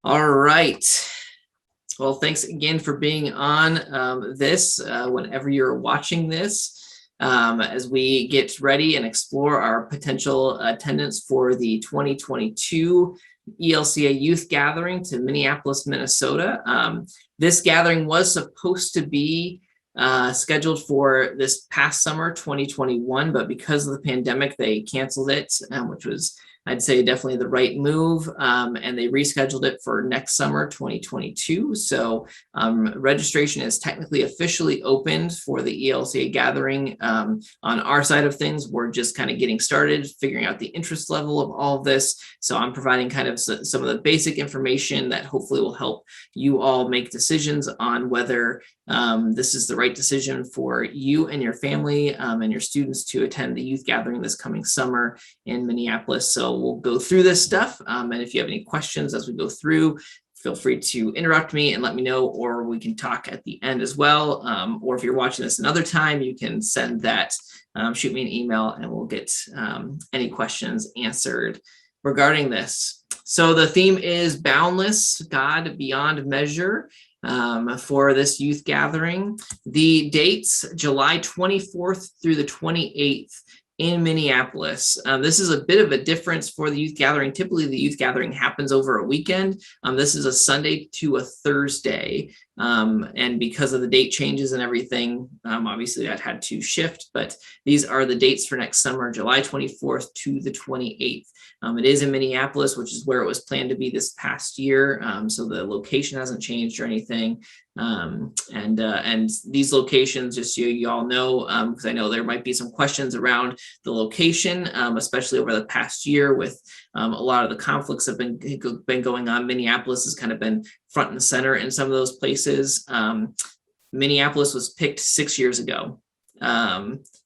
All right. Well, thanks again for being on this whenever you're watching this. As we get ready and explore our potential attendance for the 2022 ELCA Youth Gathering to Minneapolis, Minnesota. This gathering was supposed to be scheduled for this past summer, 2021, but because of the pandemic, they canceled it, which was, I'd say, definitely the right move, and they rescheduled it for next summer, 2022. So registration is technically officially opened for the ELCA gathering. On our side of things, we're just kind of getting started, figuring out the interest level of all of this. So I'm providing kind of some of the basic information that hopefully will help you all make decisions on whether this is the right decision for you and your family and your students to attend the youth gathering this coming summer in Minneapolis. So we'll go through this stuff. And if you have any questions as we go through, feel free to interrupt me and let me know, or we can talk at the end as well. Or if you're watching this another time, you can send that, shoot me an email, and we'll get any questions answered regarding this. So the theme is Boundless, God Beyond Measure. For this youth gathering. The dates, July 24th through the 28th in Minneapolis. This is a bit of a difference for the youth gathering. Typically, the youth gathering happens over a weekend. This is a Sunday to a Thursday. And because of the date changes and everything, obviously that had to shift, but these are the dates for next summer, July 24th to the 28th. It is in Minneapolis, which is where it was planned to be this past year. So the location hasn't changed or anything. And these locations, just so you all know, because I know there might be some questions around the location, especially over the past year with a lot of the conflicts have been going on. Minneapolis has kind of been front and center in some of those places. Minneapolis was picked 6 years ago.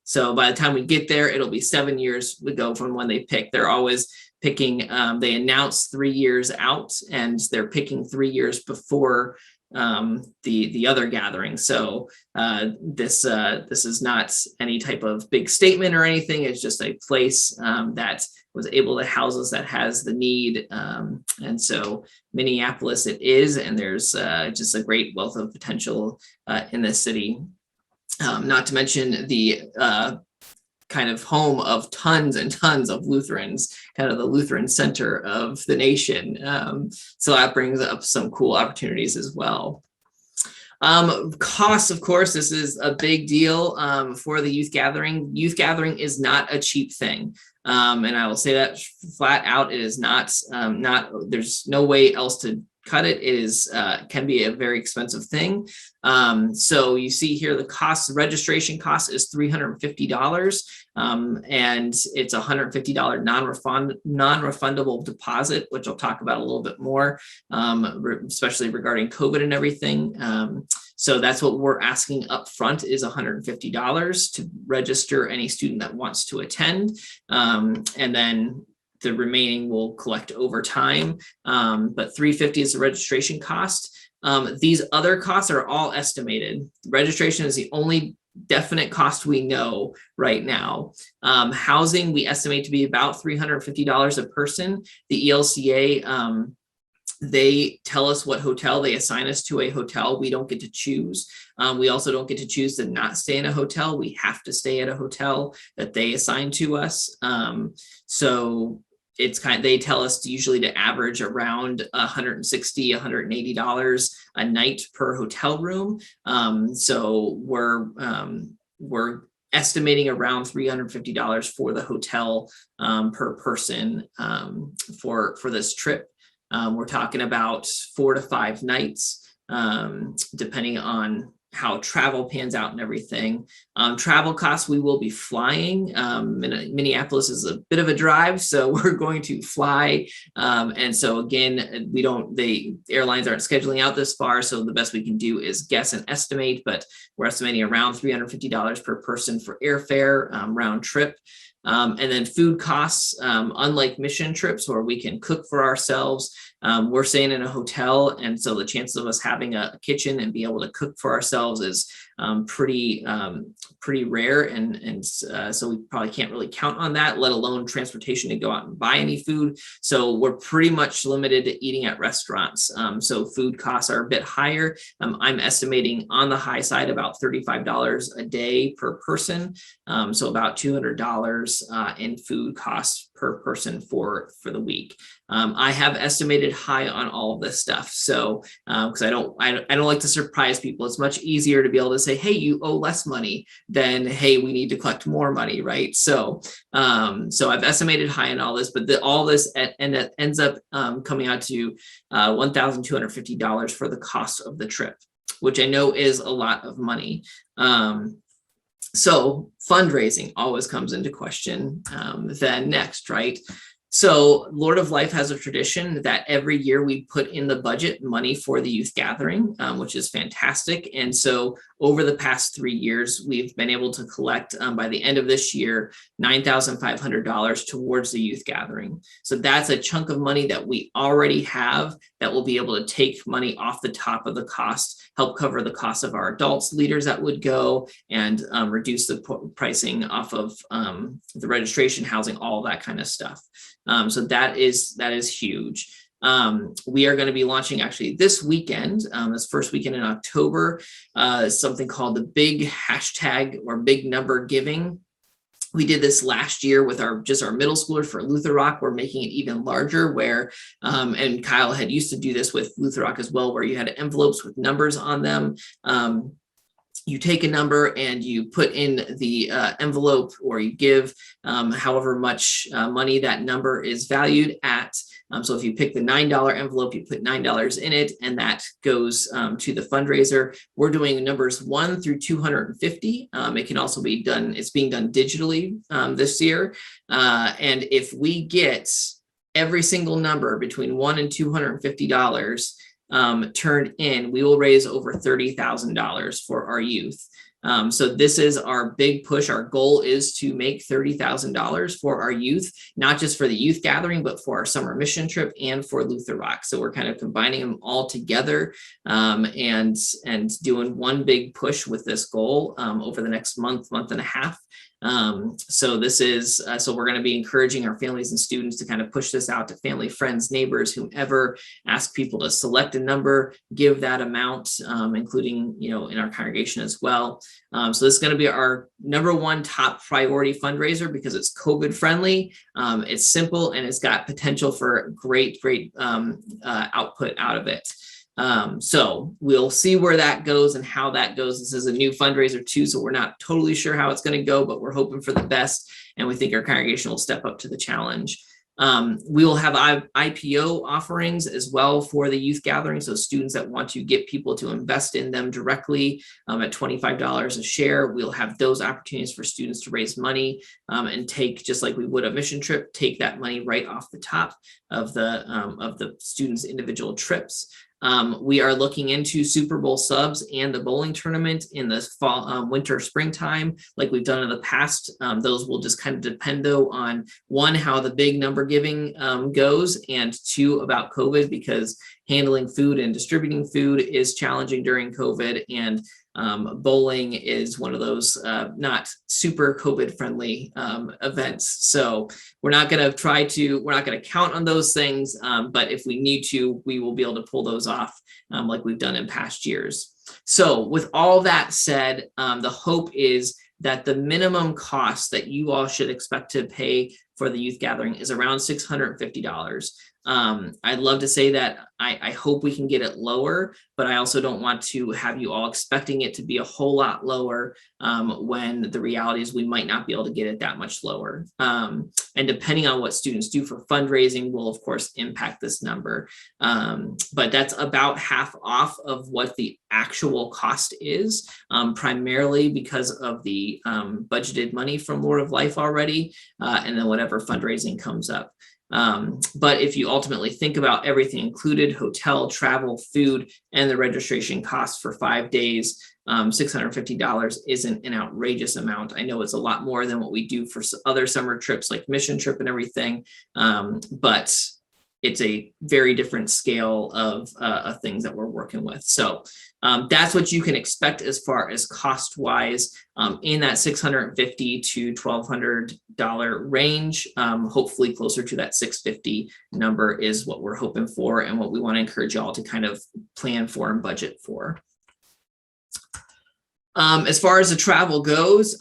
So by the time we get there, it'll be 7 years ago from when they picked. They're always picking, they announce 3 years out, and they're picking 3 years before the other gathering. So this is not any type of big statement or anything. It's just a place that was able to house us, that has the need. And so Minneapolis it is, and there's just a great wealth of potential in this city. Not to mention the kind of home of tons and tons of Lutherans, kind of the Lutheran center of the nation. So that brings up some cool opportunities as well. Costs, of course, this is a big deal for the youth gathering. Youth gathering is not a cheap thing. And I will say that flat out, it is not, there's no way else to cut it. It is can be a very expensive thing. So you see here the cost, registration cost is $350, and it's a $150 non-refundable deposit, which I'll talk about a little bit more, especially regarding COVID and everything. So that's what we're asking up front is $150 to register any student that wants to attend, and then the remaining will collect over time, but $350 is the registration cost. These other costs are all estimated. Registration is the only definite cost we know right now. Housing, we estimate to be about $350 a person. The ELCA, they tell us what hotel, they assign us to a hotel. We don't get to choose. We also don't get to choose to not stay in a hotel. We have to stay at a hotel that they assign to us. So it's they tell us usually to average around $160, $180 a night per hotel room. So we're estimating around $350 for the hotel per person for this trip. We're talking about 4 to 5 nights, depending on how travel pans out and everything. Travel costs, we will be flying. Minneapolis is a bit of a drive, so we're going to fly. And so again, the airlines aren't scheduling out this far, so the best we can do is guess and estimate, but we're estimating around $350 per person for airfare, round trip. And then food costs, unlike mission trips where we can cook for ourselves, We're staying in a hotel, and so the chances of us having a kitchen and be able to cook for ourselves is pretty rare, and so we probably can't really count on that, let alone transportation to go out and buy any food. So we're pretty much limited to eating at restaurants. So food costs are a bit higher. I'm estimating on the high side about $35 a day per person. So about $200 in food costs per person for the week. I have estimated high on all of this stuff. So because I don't like to surprise people. It's much easier to be able to say, hey, you owe less money than, hey, we need to collect more money, right? So so I've estimated high on all this, but all this ends up coming out to $1,250 for the cost of the trip, which I know is a lot of money. So fundraising always comes into question then next, right? So Lord of Life has a tradition that every year we put in the budget money for the youth gathering, which is fantastic. And so over the past 3 years, we've been able to collect by the end of this year, $9,500 towards the youth gathering. So that's a chunk of money that we already have that will be able to take money off the top of the cost, help cover the cost of our adults leaders that would go, and reduce the pricing off of the registration, housing, all that kind of stuff. So that is huge. We are going to be launching actually this weekend, this first weekend in October, something called the Big Hashtag or Big Number Giving. We did this last year with our middle schoolers for Luther Rock. We're making it even larger where, and Kyle had used to do this with Luther Rock as well, where you had envelopes with numbers on them. You take a number and you put in the envelope, or you give however much money that number is valued at. So if you pick the $9 envelope, you put $9 in it, and that goes to the fundraiser. We're doing numbers 1 through 250. It can also be done, it's being done digitally this year. And if we get every single number between $1 and $250 turned in, we will raise over $30,000 for our youth. So this is our big push. Our goal is to make $30,000 for our youth, not just for the youth gathering, but for our summer mission trip and for Luther Rock. So we're kind of combining them all together and doing one big push with this goal over the next month and a half. So this is, so we're going to be encouraging our families and students to kind of push this out to family, friends, neighbors, whomever, ask people to select a number, give that amount, including, in our congregation as well. So this is going to be our #1 top priority fundraiser because it's COVID friendly. It's simple, and it's got potential for great output out of it. So we'll see where that goes and how that goes. This is a new fundraiser too, so we're not totally sure how it's going to go, but we're hoping for the best, and we think our congregation will step up to the challenge. We will have IPO offerings as well for the youth gathering. So students that want to get people to invest in them directly at $25 a share, we'll have those opportunities for students to raise money and take, just like we would a mission trip, take that money right off the top of the students' individual trips. We are looking into Super Bowl subs and the bowling tournament in the fall, winter, springtime, like we've done in the past. Those will just kind of depend, though, on 1, how the big number giving goes, and 2, about COVID, because handling food and distributing food is challenging during COVID, and bowling is one of those not super COVID friendly events. So we're not going to count on those things, but if we need to, we will be able to pull those off like we've done in past years. So with all that said, the hope is that the minimum cost that you all should expect to pay for the youth gathering is around $650. I'd love to say that I hope we can get it lower, but I also don't want to have you all expecting it to be a whole lot lower when the reality is we might not be able to get it that much lower. And depending on what students do for fundraising will, of course, impact this number. But that's about half off of what the actual cost is, primarily because of the budgeted money from Lord of Life already, and then whatever fundraising comes up. But if you ultimately think about everything included, hotel, travel, food, and the registration costs for 5 days, $650 isn't an outrageous amount. I know it's a lot more than what we do for other summer trips like mission trip and everything. But it's a very different scale of things that we're working with. So that's what you can expect as far as cost wise, in that $650 to $1,200 range. Hopefully closer to that $650 number is what we're hoping for, and what we want to encourage y'all to kind of plan for and budget for. As far as the travel goes,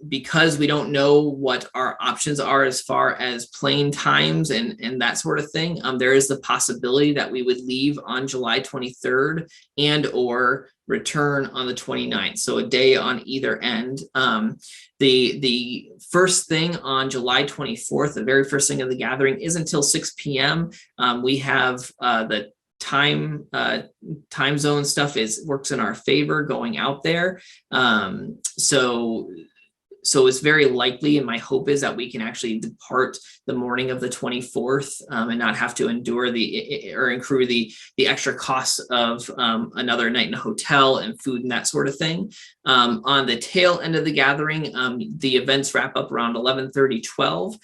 because we don't know what our options are as far as plane times and that sort of thing, there is the possibility that we would leave on July 23rd and or return on the 29th. So a day on either end. The first thing on July 24th, the very first thing of the gathering, is until 6 p.m. We have the time zone stuff works in our favor going out there. So it's very likely, and my hope is that we can actually depart the morning of the 24th and not have to endure or incur the extra costs of another night in a hotel and food and that sort of thing. On the tail end of the gathering, the events wrap up around 11:30, 12.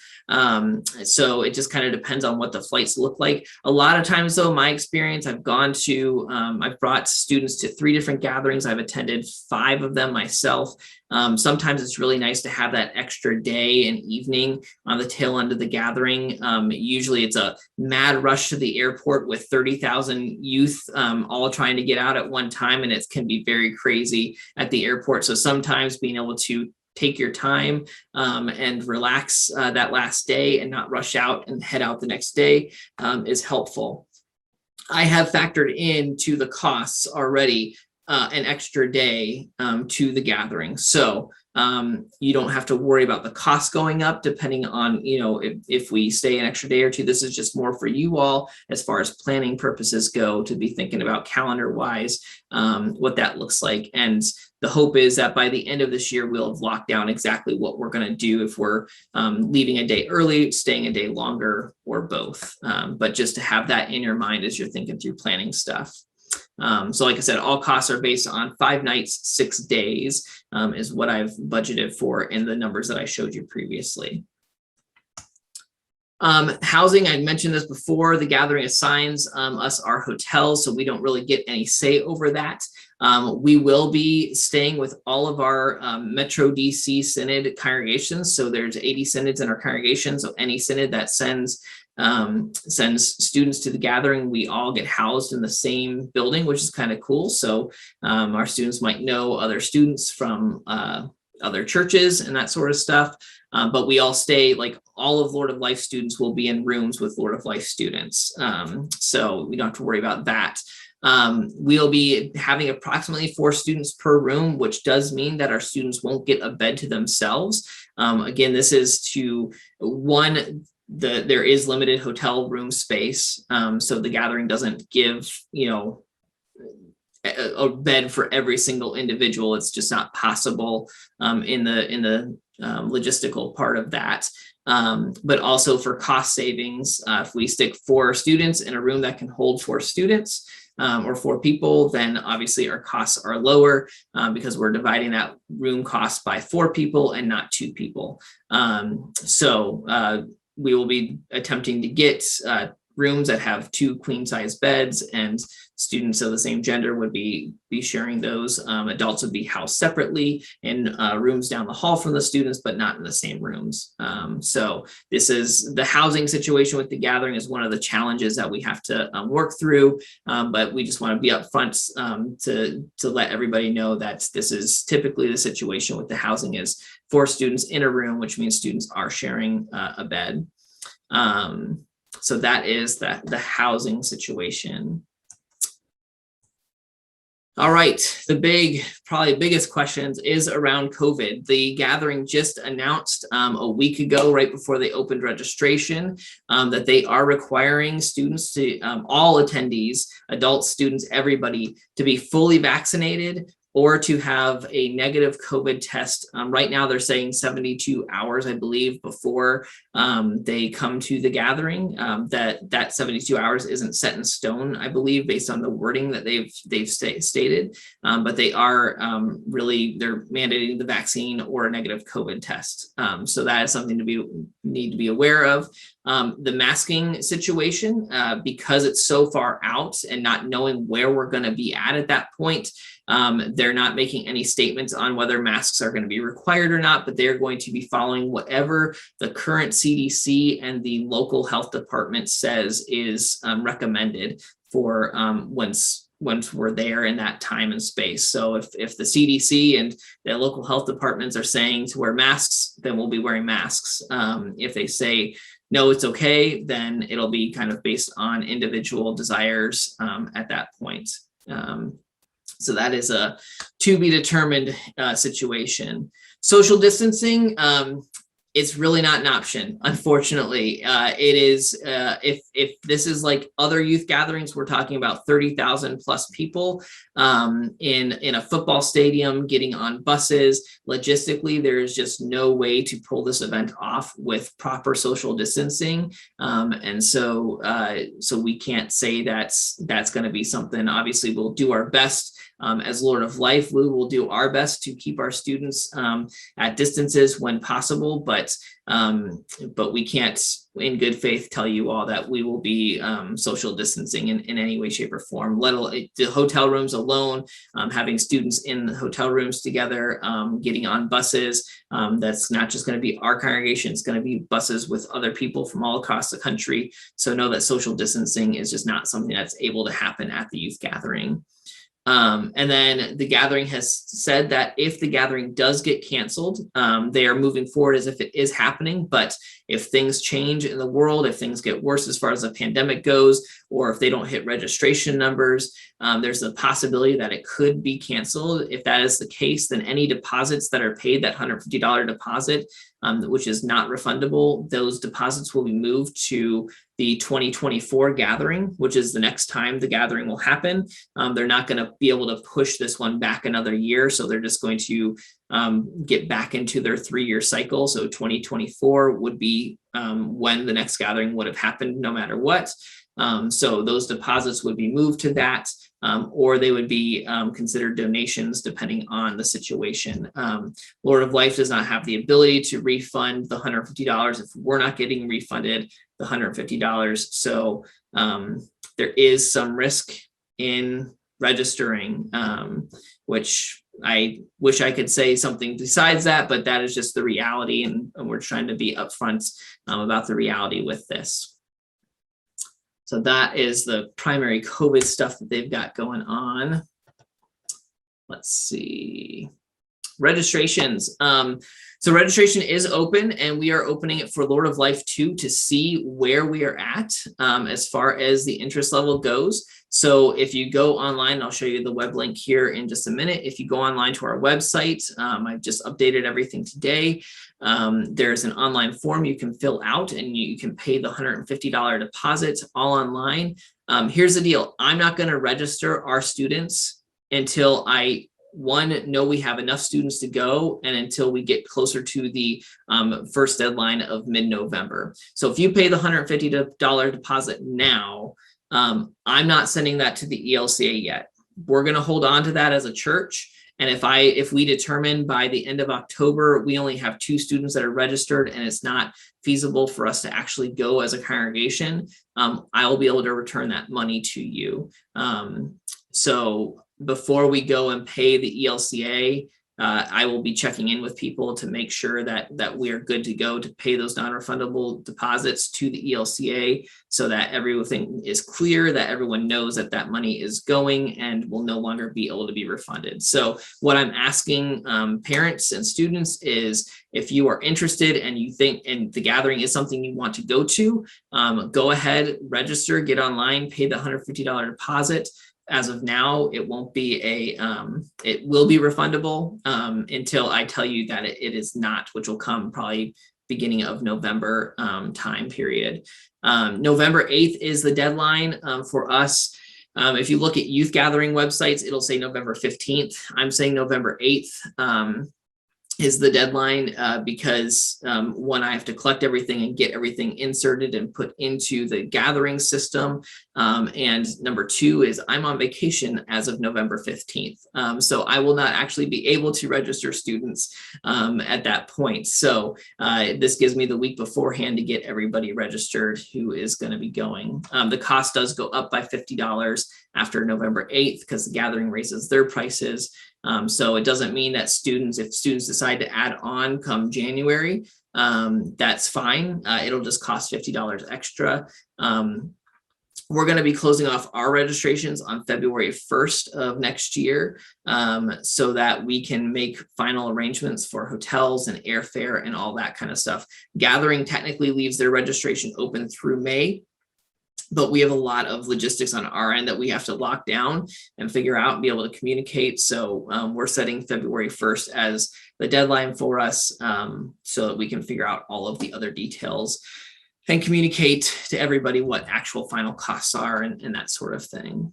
So it just kind of depends on what the flights look like. A lot of times though, my experience, I've brought students to 3 different gatherings. I've attended 5 of them myself. Sometimes it's really nice to have that extra day and evening on the tail end of the gathering. Usually it's a mad rush to the airport with 30,000 youth all trying to get out at one time, and it can be very crazy at the airport. So sometimes being able to take your time and relax that last day and not rush out and head out the next day is helpful. I have factored into the costs already an extra day to the gathering. So you don't have to worry about the cost going up depending on, if we stay an extra day or two. This is just more for you all as far as planning purposes go, to be thinking about calendar wise what that looks like. And the hope is that by the end of this year, we'll have locked down exactly what we're going to do, if we're leaving a day early, staying a day longer, or both. But just to have that in your mind as you're thinking through planning stuff. So like I said, all costs are based on 5 nights, 6 days is what I've budgeted for in the numbers that I showed you previously. Housing, I mentioned this before, the gathering assigns us our hotels, so we don't really get any say over that. We will be staying with all of our Metro DC Synod congregations. So there's 80 synods in our congregation. So any synod that sends students to the gathering, we all get housed in the same building, which is kind of cool. So our students might know other students from other churches and that sort of stuff. But we all stay, like all of Lord of Life students will be in rooms with Lord of Life students. So we don't have to worry about that. We'll be having approximately 4 students per room, which does mean that our students won't get a bed to themselves. Again, this is to there is limited hotel room space. So the gathering doesn't give, a bed for every single individual. It's just not possible in the logistical part of that. But also for cost savings, if we stick 4 students in a room that can hold 4 students or 4 people, then obviously our costs are lower because we're dividing that room cost by 4 people and not 2 people. So we will be attempting to get rooms that have 2 queen size beds, and students of the same gender would be sharing those. Adults would be housed separately in rooms down the hall from the students, but not in the same rooms. So this is the housing situation with the gathering is one of the challenges that we have to work through. But we just want to be upfront to let everybody know that this is typically the situation with the housing is 4 students in a room, which means students are sharing a bed. So that is the housing situation. All right, probably biggest questions is around COVID. The gathering just announced a week ago, right before they opened registration, that they are requiring students to, all attendees, adults, students, everybody, to be fully vaccinated or to have a negative COVID test. Right now they're saying 72 hours, I believe, before they come to the gathering. That 72 hours isn't set in stone, I believe, based on the wording that they've stated, but they are they're mandating the vaccine or a negative COVID test. So that is something to need to be aware of. The masking situation, because it's so far out and not knowing where we're going to be at that point, they're not making any statements on whether masks are going to be required or not, but they're going to be following whatever the current CDC and the local health department says is recommended for once we're there in that time and space. So if the CDC and the local health departments are saying to wear masks, then we'll be wearing masks. If they say, no, it's okay, then it'll be kind of based on individual desires at that point. So that is a to be determined situation. Social distancing, it's really not an option, unfortunately. It is, if this is like other youth gatherings, we're talking about 30,000 plus people in a football stadium, getting on buses. Logistically, there is just no way to pull this event off with proper social distancing. And so we can't say that's going to be something. Obviously, we'll do our best. As Lord of Life, we will do our best to keep our students at distances when possible, but we can't, in good faith, tell you all that we will be social distancing in any way, shape, or form. The hotel rooms alone, having students in the hotel rooms together, getting on buses. That's not just going to be our congregation; it's going to be buses with other people from all across the country. So know that social distancing is just not something that's able to happen at the youth gathering. And then the gathering has said that if the gathering does get canceled, they are moving forward as if it is happening. But if things change in the world, if things get worse as far as the pandemic goes, or if they don't hit registration numbers, there's a possibility that it could be canceled. If that is the case, then any deposits that are paid, that $150 deposit, which is not refundable, those deposits will be moved to the 2024 gathering, which is the next time the gathering will happen. They're not going to be able to push this one back another year. So they're just going to get back into their 3-year cycle. So 2024 would be when the next gathering would have happened no matter what. So those deposits would be moved to that, or they would be considered donations depending on the situation. Lord of Life does not have the ability to refund the $150 if we're not getting refunded the $150. So there is some risk in registering, which I wish I could say something besides that, but that is just the reality, and we're trying to be upfront about the reality with this. So that is the primary COVID stuff that they've got going on. Let's see. Registrations. So registration is open, and we are opening it for Lord of Life 2 to see where we are at as far as the interest level goes. So if you go online, I'll show you the web link here in just a minute. If you go online to our website, I've just updated everything today. There's an online form you can fill out, and you can pay the $150 deposit all online. Here's the deal. I'm not going to register our students until I know we have enough students to go, and until we get closer to the first deadline of mid-November. So if you pay the $150 deposit now, I'm not sending that to the ELCA yet. We're going to hold on to that as a church. And if we determine by the end of October, we only have 2 students that are registered and it's not feasible for us to actually go as a congregation, I will be able to return that money to you. So before we go and pay the ELCA, I will be checking in with people to make sure that we are good to go to pay those non-refundable deposits to the ELCA, so that everything is clear, that everyone knows that that money is going and will no longer be able to be refunded. So what I'm asking parents and students is, if you are interested and you think and the gathering is something you want to go to, go ahead, register, get online, pay the $150 deposit. As of now, it won't be it will be refundable until I tell you that it is not, which will come probably beginning of November time period. November 8th is the deadline for us. If you look at youth gathering websites, it'll say November 15th. I'm saying November 8th. is the deadline, because one, I have to collect everything and get everything inserted and put into the gathering system. And number two is I'm on vacation as of November 15th. So I will not actually be able to register students at that point. So this gives me the week beforehand to get everybody registered who is going to be going. The cost does go up by $50 after November 8th because the gathering raises their prices. So it doesn't mean that if students decide to add on come January, that's fine. It'll just cost $50 extra. We're going to be closing off our registrations on February 1st of next year, so that we can make final arrangements for hotels and airfare and all that kind of stuff. Gathering technically leaves their registration open through May, but we have a lot of logistics on our end that we have to lock down and figure out and be able to communicate. So we're setting February 1st as the deadline for us, so that we can figure out all of the other details and communicate to everybody what actual final costs are and that sort of thing.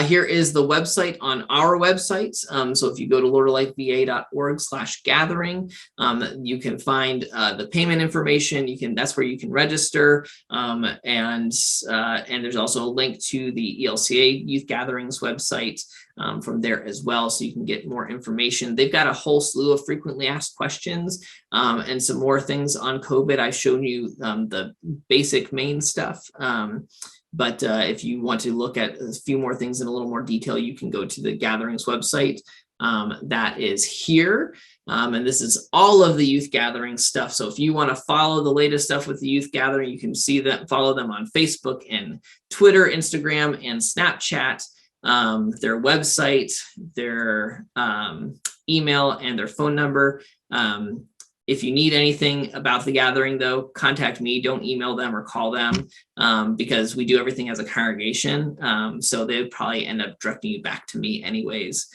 Here is the website on our website. So if you go to lauderlightva.org/gathering, you can find the payment information. That's where you can register. And there's also a link to the ELCA Youth Gatherings website from there as well, so you can get more information. They've got a whole slew of frequently asked questions and some more things on COVID. I've shown you the basic main stuff. But if you want to look at a few more things in a little more detail, you can go to the Gatherings website. That is here. And this is all of the youth gathering stuff. So if you want to follow the latest stuff with the youth gathering, you can see that, follow them on Facebook and Twitter, Instagram, and Snapchat. Their website, their email, and their phone number. If you need anything about the gathering, though, contact me. Don't email them or call them, because we do everything as a congregation. So they would probably end up directing you back to me anyways.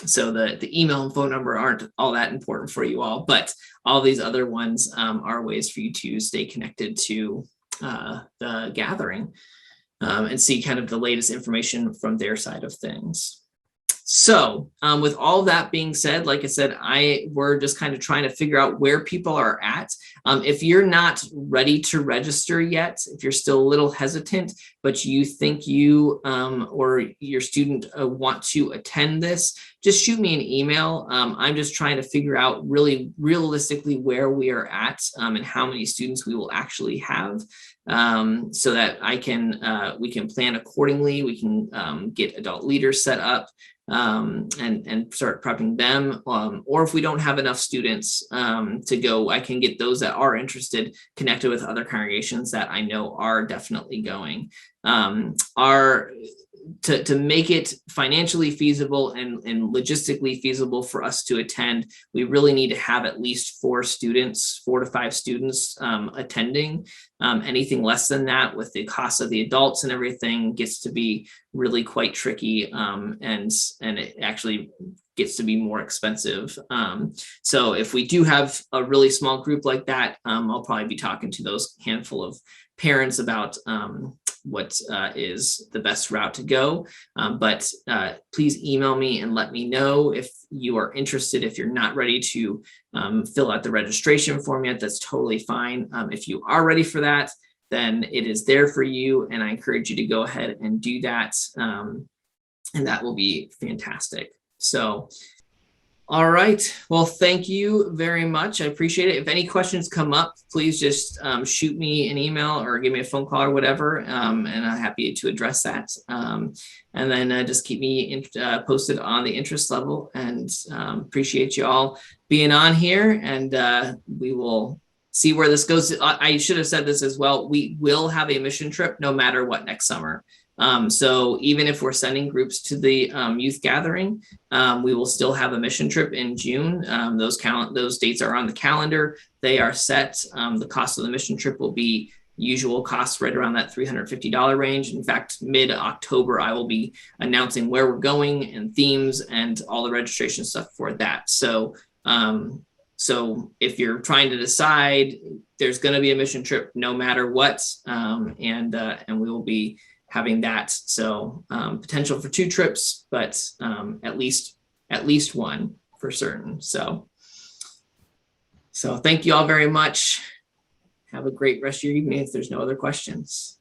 So the email and phone number aren't all that important for you all, but all these other ones are ways for you to stay connected to the gathering and see kind of the latest information from their side of things. So with all that being said, like I said, we're just kind of trying to figure out where people are at. If you're not ready to register yet, if you're still a little hesitant, but you think you or your student want to attend this, just shoot me an email. I'm just trying to figure out really realistically where we are at and how many students we will actually have, so that we can plan accordingly. We can get adult leaders set up and start prepping them. Or if we don't have enough students to go, I can get those that are interested connected with other congregations that I know are definitely going. To make it financially feasible and logistically feasible for us to attend, we really need to have at least 4 to 5 students attending. Anything less than that, with the cost of the adults and everything, gets to be really quite tricky, and it actually gets to be more expensive. So if we do have a really small group like that, I'll probably be talking to those handful of parents about what is the best route to go. But please email me and let me know if you are interested. If you're not ready to fill out the registration form yet, that's totally fine. If you are ready for that, then it is there for you, and I encourage you to go ahead and do that. And that will be fantastic. So, all right. Well, thank you very much. I appreciate it. If any questions come up, please just shoot me an email or give me a phone call or whatever, and I'm happy to address that. And then just keep me posted on the interest level, and appreciate you all being on here, and we will see where this goes. I should have said this as well. We will have a mission trip no matter what next summer. So even if we're sending groups to the youth gathering, we will still have a mission trip in June. Those dates are on the calendar. They are set. The cost of the mission trip will be usual costs right around that $350 range. In fact, mid-October, I will be announcing where we're going and themes and all the registration stuff for that. So if you're trying to decide, there's going to be a mission trip no matter what, and we will be having that. So potential for 2 trips, but at least one. for certain. So thank you all very much. Have a great rest of your evening if there's no other questions.